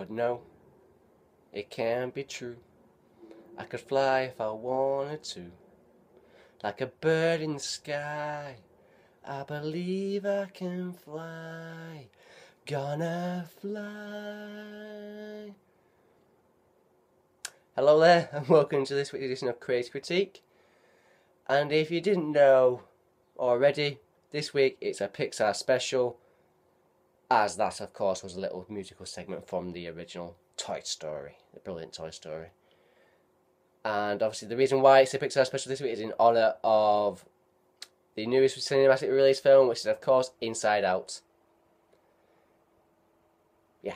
But no, it can't be true. I could fly if I wanted to, like a bird in the sky. I believe I can fly, gonna fly. Hello there, and welcome to this week's edition of Crazy Critique. And if you didn't know already, this week it's a Pixar special, as that, of course, was a little musical segment from the original Toy Story, the brilliant Toy Story. And obviously the reason why it's a Pixar special this week is in honour of the newest cinematic release film, which is, of course, Inside Out. Yeah,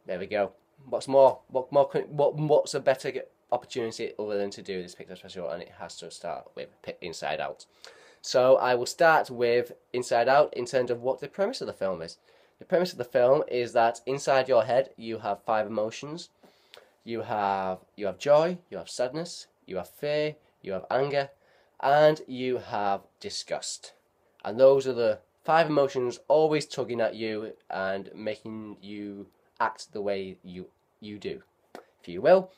there we go. What's a better opportunity other than to do this Pixar special? And it has to start with Inside Out. So I will start with Inside Out in terms of what the premise of the film is. The premise of the film is that inside your head you have 5 emotions. You have joy, you have sadness, you have fear, you have anger, and you have disgust. And those are the 5 emotions always tugging at you and making you act the way you do, if you will.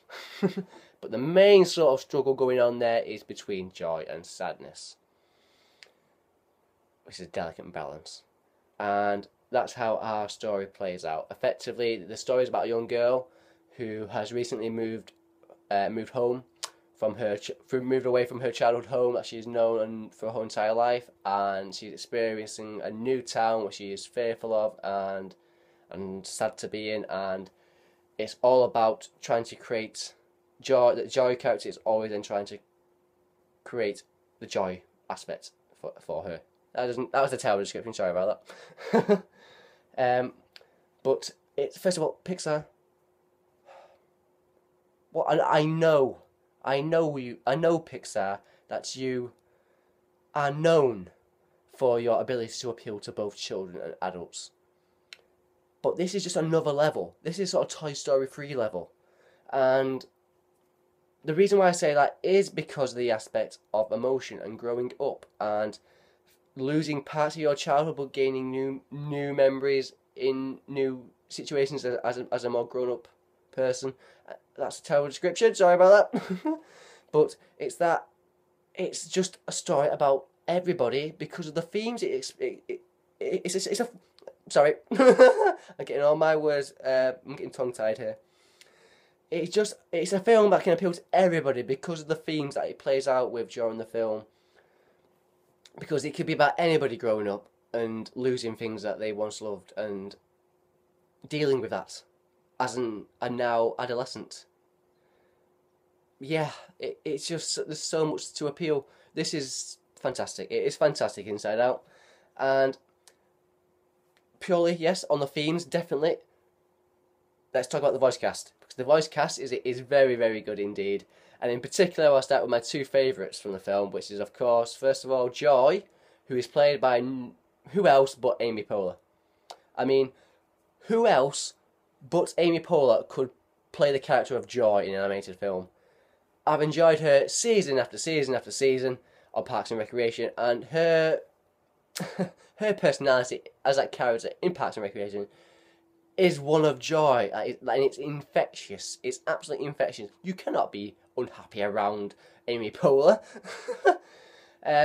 But the main sort of struggle going on there is between joy and sadness, which is a delicate balance. And that's how our story plays out. Effectively, the story is about a young girl who has recently moved home from moved away from her childhood home that she's known for her entire life, and she's experiencing a new town which she is fearful of and sad to be in, and it's all about trying to create joy. The joy character is always in trying to create the joy aspect for her. That was a terrible description. Sorry about that. But it's, first of all, Pixar. Well, I know Pixar, that you are known for your ability to appeal to both children and adults. But this is just another level. This is sort of Toy Story 3 level. And the reason why I say that is because of the aspect of emotion and growing up and losing parts of your childhood but gaining new memories in new situations as a more grown-up person. That's a terrible description, sorry about that. But it's just a story about everybody because of the themes. Sorry, I'm getting all my words, I'm getting tongue-tied here. It's a film that can appeal to everybody because of the themes that it plays out with during the film. Because it could be about anybody growing up and losing things that they once loved and dealing with that as a now adolescent. Yeah, it's just, there's so much to appeal. This is fantastic. It is fantastic, Inside Out. And purely, yes, on the themes, definitely. Let's talk about the voice cast. Because the voice cast is very, very good indeed. And in particular, I'll start with my 2 favourites from the film, which is, of course, first of all, Joy, who is played by who else but Amy Poehler. I mean, who else but Amy Poehler could play the character of Joy in an animated film? I've enjoyed her season after season after season on Parks and Recreation, and her personality as that character in Parks and Recreation is one of joy, and it's infectious. It's absolutely infectious. You cannot be unhappy around Amy Poehler.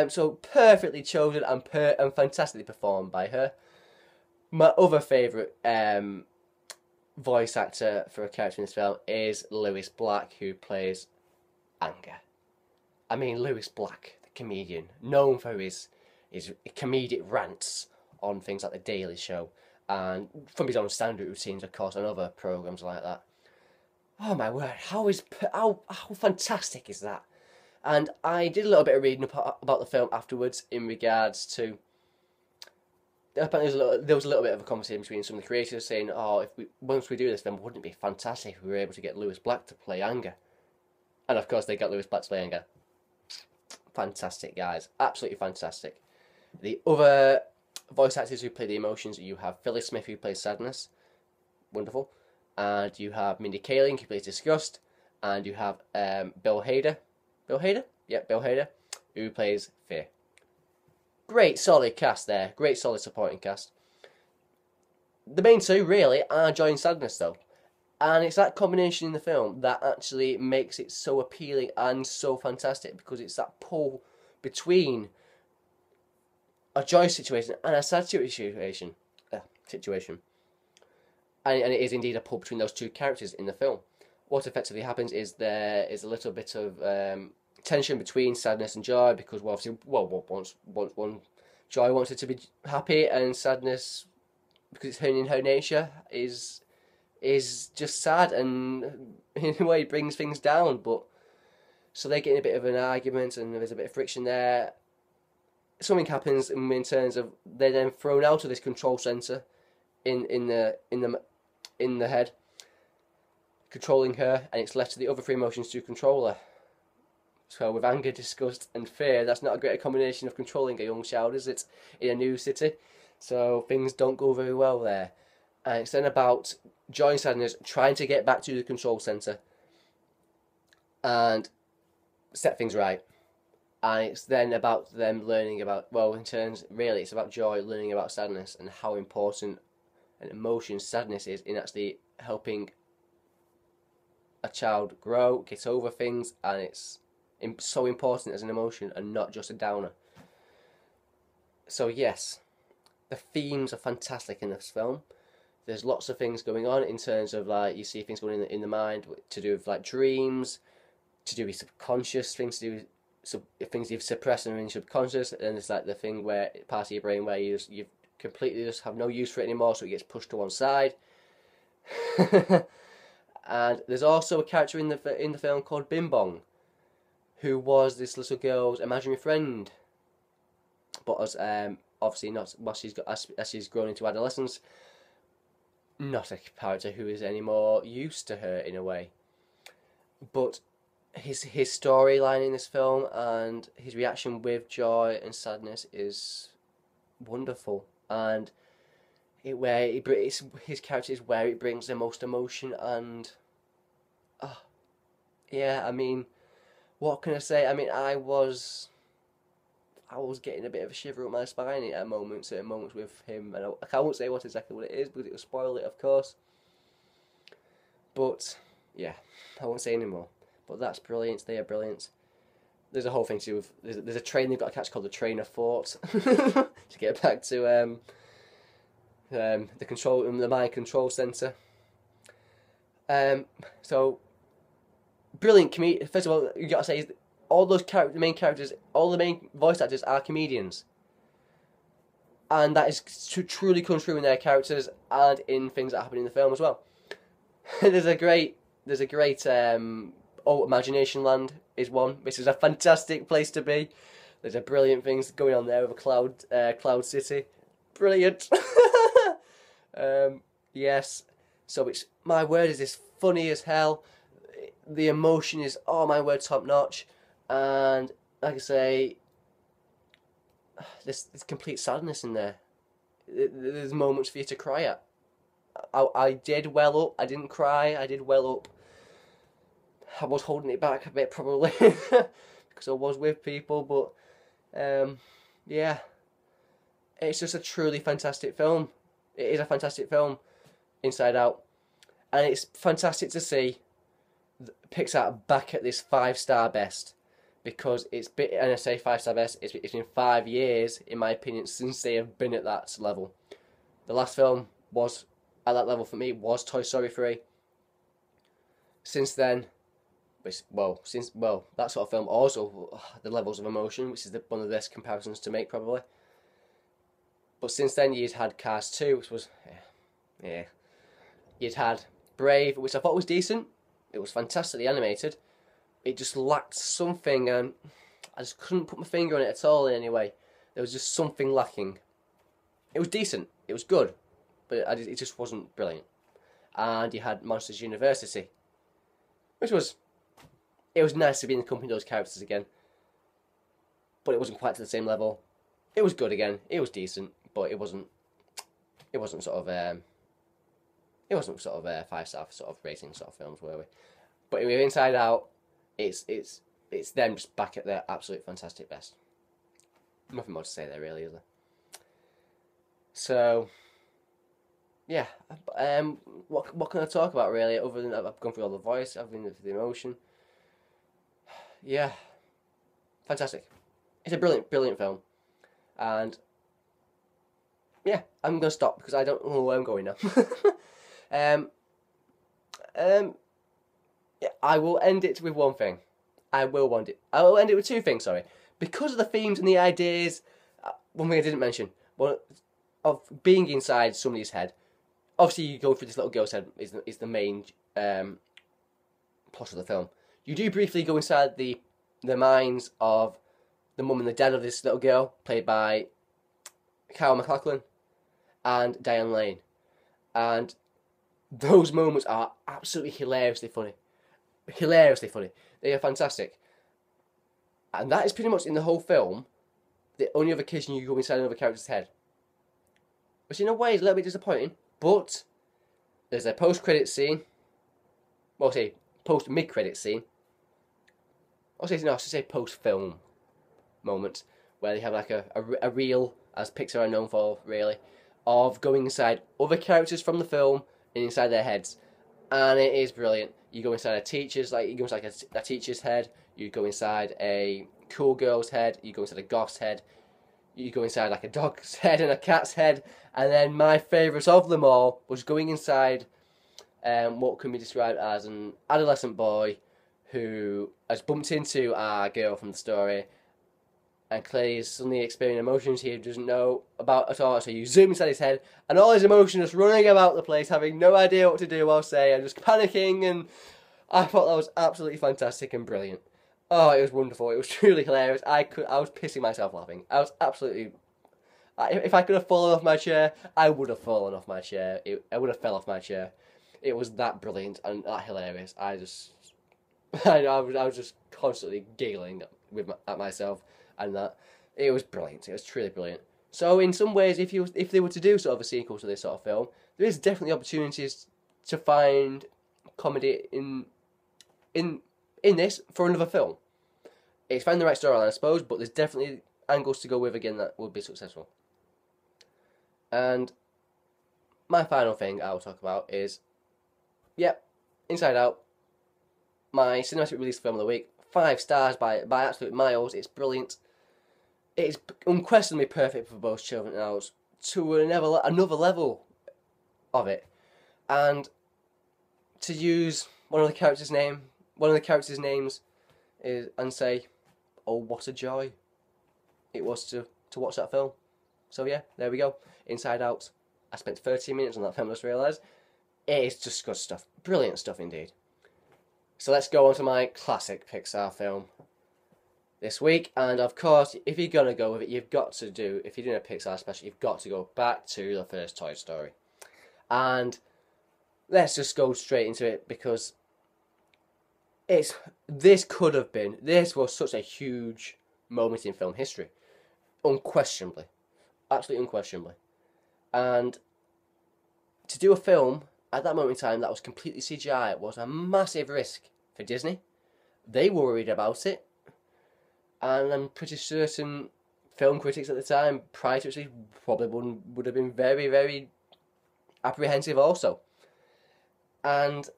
So perfectly chosen and fantastically performed by her. My other favourite voice actor for a character in this film is Lewis Black, who plays Anger. I mean, Lewis Black, the comedian, known for his comedic rants on things like The Daily Show, and from his own stand-up routines, of course, and other programmes like that. Oh my word, how fantastic is that? And I did a little bit of reading about the film afterwards in regards to, apparently there was a little bit of a conversation between some of the creators saying, oh, once we do this, then wouldn't it be fantastic if we were able to get Lewis Black to play Anger? And of course they got Lewis Black to play Anger. Fantastic, guys. Absolutely fantastic. The other voice actors who play the emotions, you have Phyllis Smith, who plays Sadness. Wonderful. And you have Mindy Kaling, who plays Disgust. And you have Bill Hader. Bill Hader? Yep, Bill Hader, who plays Fear. Great solid cast there. Great solid supporting cast. The main two, really, are Joy and Sadness, though. And it's that combination in the film that actually makes it so appealing and so fantastic, because it's that pull between a joy situation and a sad situation. And it is indeed a pull between those two characters in the film. What effectively happens is there is a little bit of tension between sadness and joy, because once one joy wants it to be happy, and sadness, because it's in her nature, is just sad, and in a way brings things down. But so they get in a bit of an argument, and there's a bit of friction there. Something happens in terms of they're then thrown out of this control center in the head, controlling her, and it's left to the other three emotions to control her. So with anger, disgust, and fear, that's not a great combination of controlling a young child, is it? In a new city, so things don't go very well there. And it's then about joy and sadness trying to get back to the control center and set things right. And it's then about them learning about, it's about joy learning about sadness, and how important an emotion sadness is in actually helping a child grow, get over things, and it's so important as an emotion and not just a downer. So yes, the themes are fantastic in this film. There's lots of things going on in terms of, like, you see things going in the mind to do with, like, dreams, to do with subconscious things, to do with things you've suppressed and in your subconscious, and it's like the thing where part of your brain where you completely just have no use for it anymore, so it gets pushed to one side. And there's also a character in the film called Bing Bong, who was this little girl's imaginary friend, but as obviously not as she's grown into adolescence, not a character who is any more used to her in a way. But his storyline in this film and his reaction with joy and sadness is wonderful, and his character is where it brings the most emotion. And yeah, I mean, what can I say? I mean, I was getting a bit of a shiver up my spine at certain moments with him, and I won't say exactly what it is, because it will spoil it, of course. But yeah, I won't say anymore. But that's brilliant. They are brilliant. There's a whole thing to do with there's a train they've got to catch called the Train of Thought to get back to the mind control center. So brilliant comedian. First of all, you got to say all those main characters, all the main voice actors are comedians, and that is truly comes through in their characters and in things that happen in the film as well. There's a great Imagination Land is one. This is a fantastic place to be. There's a brilliant things going on there with a cloud city. Brilliant. Yes. So it's, my word, is this funny as hell. The emotion is, oh my word, top notch. And like I say, there's complete sadness in there. There's moments for you to cry at. I did well up. I didn't cry. I did well up. I was holding it back a bit probably because I was with people, but yeah, it's just a truly fantastic film. It is a fantastic film, inside out, and it's fantastic to see Pixar back at this 5-star best, because and I say 5-star best, it's been 5 years, in my opinion, since they have been at that level. The last film was at that level for me was Toy Story 3. Since then, that sort of film also, the levels of emotion, which is one of the best comparisons to make probably. But since then, you'd had Cars 2, which was, yeah. You'd had Brave, which I thought was decent. It was fantastically animated. It just lacked something, and I just couldn't put my finger on it at all in any way. There was just something lacking. It was decent. It was good, but it just wasn't brilliant. And you had Monsters University, which was, it was nice to be in the company of those characters again, but it wasn't quite to the same level. It was good again. It was decent, but it wasn't sort of 5-star sort of rating sort of films, were we? But with Inside Out, it's them just back at their absolute fantastic best. Nothing more to say there, really, is there? So yeah. What can I talk about really? Other than I've gone through all the voice, I've been through the emotion. Yeah, fantastic. It's a brilliant film, and yeah, I'm gonna stop because I don't know where I'm going now. um, um, yeah, I will end it with one thing. I will end it with two things. Sorry, because of the themes and the ideas. One thing I didn't mention, one of being inside somebody's head. Obviously, you go through this little girl's head is the main plot of the film. You do briefly go inside the minds of the mum and the dad of this little girl, played by Kyle MacLachlan and Diane Lane, and those moments are absolutely hilariously funny. Hilariously funny. They are fantastic, and that is pretty much in the whole film. The only other occasion you go inside another character's head, which in a way is a little bit disappointing. But there's a post-credit scene. Well, say post-mid-credit scene. I should say post-film moment where they have like a reel, as Pixar are known for, really, of going inside other characters from the film and inside their heads, and it is brilliant. You go inside a teacher's, like you go inside a teacher's head. You go inside a cool girl's head. You go inside a goth's head. You go inside like a dog's head and a cat's head, and then my favourite of them all was going inside what can be described as an adolescent boy who has bumped into our girl from the story, and clearly is suddenly experiencing emotions he doesn't know about at all. So you zoom inside his head, and all his emotions just running about the place, having no idea what to do or say, and just panicking. And I thought that was absolutely fantastic and brilliant. Oh, it was wonderful. It was truly hilarious. I was pissing myself laughing. I was absolutely. If I could have fallen off my chair, I would have fallen off my chair. I would have fell off my chair. It was that brilliant and that hilarious. I was just constantly giggling at myself, and that it was brilliant. It was truly brilliant. So in some ways, if they were to do sort of a sequel to this sort of film, there is definitely opportunities to find comedy in this for another film. It's found the right storyline, I suppose, but there's definitely angles to go with again that will be successful. And my final thing I'll talk about is, Inside Out, my cinematic release film of the week. 5 stars by absolute miles. It's brilliant. It's unquestionably perfect for both children and adults to another level of it. And to use one of the characters' names is and say, "Oh, what a joy it was to watch that film." So yeah, there we go. Inside Out. I spent 13 minutes on that film, I just realised. It is just good stuff. Brilliant stuff indeed. So let's go on to my classic Pixar film this week. And of course, if you're going to go with it, if you're doing a Pixar special, you've got to go back to the first Toy Story. And let's just go straight into it, because this was such a huge moment in film history. Unquestionably. Absolutely unquestionably. And to do a film at that moment in time that was completely CGI was a massive risk for Disney. They were worried about it. And I'm pretty certain film critics at the time, prior to it, probably would have been very, very apprehensive also. And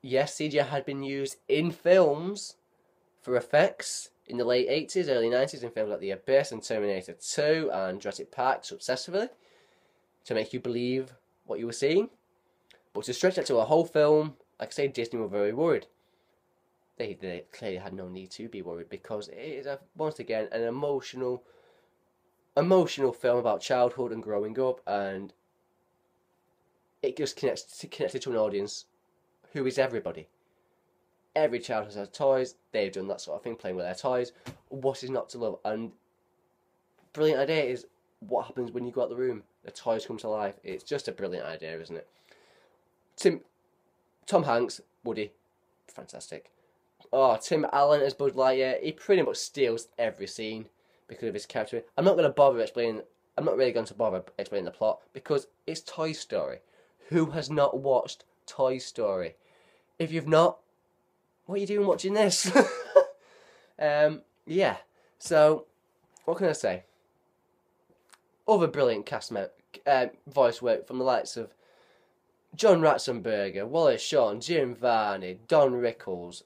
yes, CGI had been used in films for effects in the late 80s, early 90s, in films like The Abyss and Terminator 2 and Jurassic Park successfully, to make you believe what you were seeing. But to stretch that to a whole film, like I say, Disney were very worried. They clearly had no need to be worried, because it is, once again, an emotional film about childhood and growing up, and it just connected to an audience who is everybody. Every child has had toys. They've done that sort of thing, playing with their toys. What is not to love? And brilliant idea is what happens when you go out the room. The toys come to life. It's just a brilliant idea, isn't it? Tom Hanks, Woody, fantastic. Oh, Tim Allen as Buzz Lightyear. He pretty much steals every scene because of his character. I'm not really going to bother explaining the plot, because it's Toy Story. Who has not watched Toy Story? If you've not, what are you doing watching this? Yeah. So, what can I say? Other brilliant voice work from the likes of John Ratzenberger, Wallace Shawn, Jim Varney, Don Rickles,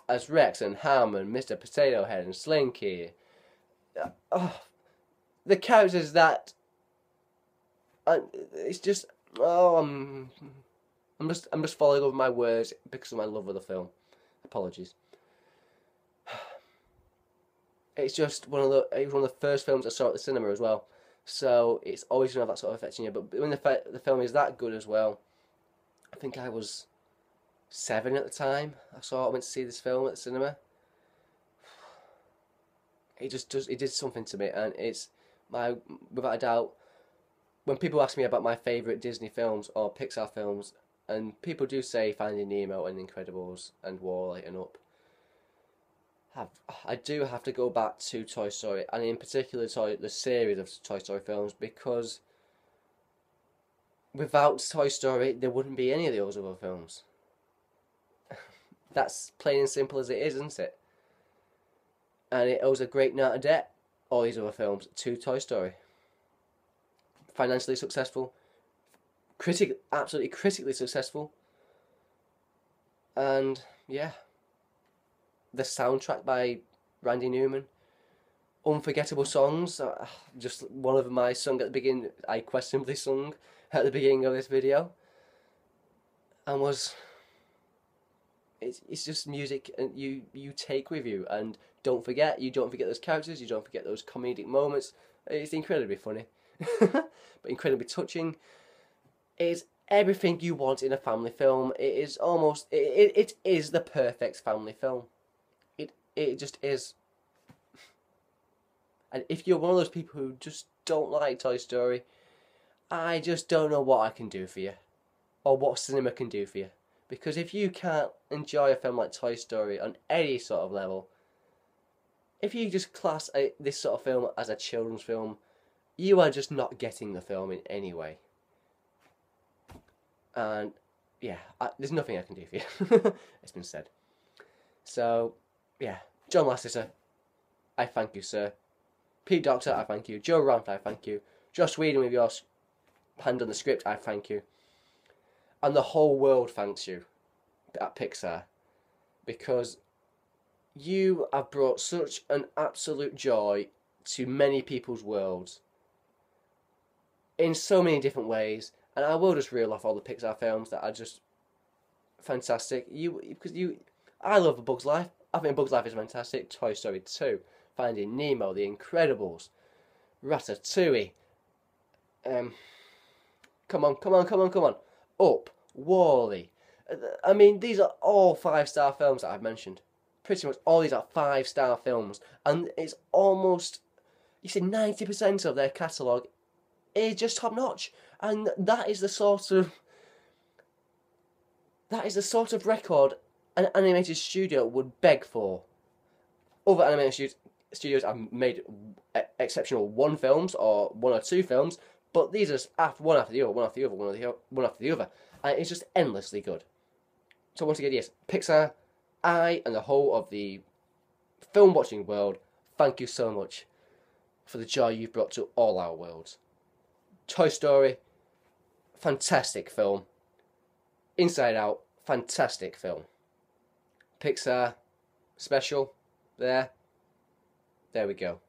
as Rex and Hammond, Mr. Potato Head and Slinky. Oh, the characters that it's just I'm just falling over my words because of my love of the film. Apologies. It's just it was one of the first films I saw at the cinema as well, so it's always gonna have that sort of effect on you. But when the film is that good as well, I think I was 7 at the time. I went to see this film at the cinema. It did something to me, and it's without a doubt. When people ask me about my favourite Disney films or Pixar films, and people do say Finding Nemo and Incredibles and Wall-E and Up, I do have to go back to Toy Story, and in particular the series of Toy Story films, because without Toy Story there wouldn't be any of those other films. That's plain and simple as it is, isn't it? And it owes a great amount of debt, all these other films, to Toy Story. Financially successful, absolutely critically successful, and yeah, the soundtrack by Randy Newman, unforgettable songs. Just one of my sung at the beginning, I questionably sung at the beginning of this video, and it's just music and you take with you, and you don't forget those characters, you don't forget those comedic moments. It's incredibly funny. But incredibly touching. It's everything you want in a family film. It is almost it is the perfect family film. It just is. And if you're one of those people who just don't like Toy Story, I just don't know what I can do for you, or what cinema can do for you. Because if you can't enjoy a film like Toy Story on any sort of level, if you just class this sort of film as a children's film, you are just not getting the film in any way. And yeah, there's nothing I can do for you. It's been said. So yeah, John Lasseter, I thank you, sir. Pete Docter, I thank you. Joe Ranft, I thank you. Joss Whedon with your hand on the script, I thank you. And the whole world thanks you at Pixar, because you have brought such an absolute joy to many people's worlds in so many different ways. And I will just reel off all the Pixar films that are just fantastic. I love A Bug's Life. I think A Bug's Life is fantastic. Toy Story 2, Finding Nemo, The Incredibles, Ratatouille. Come on. Up, Wall-E. I mean, these are all 5-star films that I've mentioned. Pretty much all these are 5-star films, and it's almost, you see, 90% of their catalogue is just top notch, and that is the sort of record an animated studio would beg for. Other animated studios have made exceptional 1 films or 1 or 2 films, but these are one after the other, and it's just endlessly good. So once again, yes, Pixar, I and the whole of the film watching world, thank you so much for the joy you've brought to all our worlds. Toy Story, fantastic film. Inside Out, fantastic film. Pixar, special, there we go.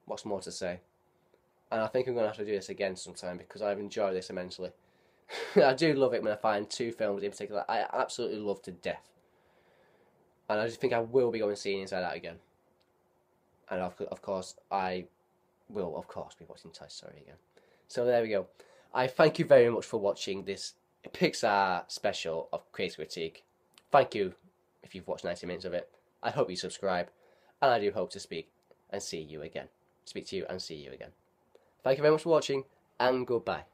What's more to say? And I think I'm going to have to do this again sometime, because I've enjoyed this immensely. I do love it when I find 2 films in particular I absolutely love to death. And I just think I will be going to see Inside Out again. And of course, I will, of course, be watching Toy Story again. So there we go. I thank you very much for watching this Pixar special of Creative Critique. Thank you if you've watched 90 minutes of it. I hope you subscribe. And I do hope to speak to you and see you again. Thank you very much for watching, and goodbye.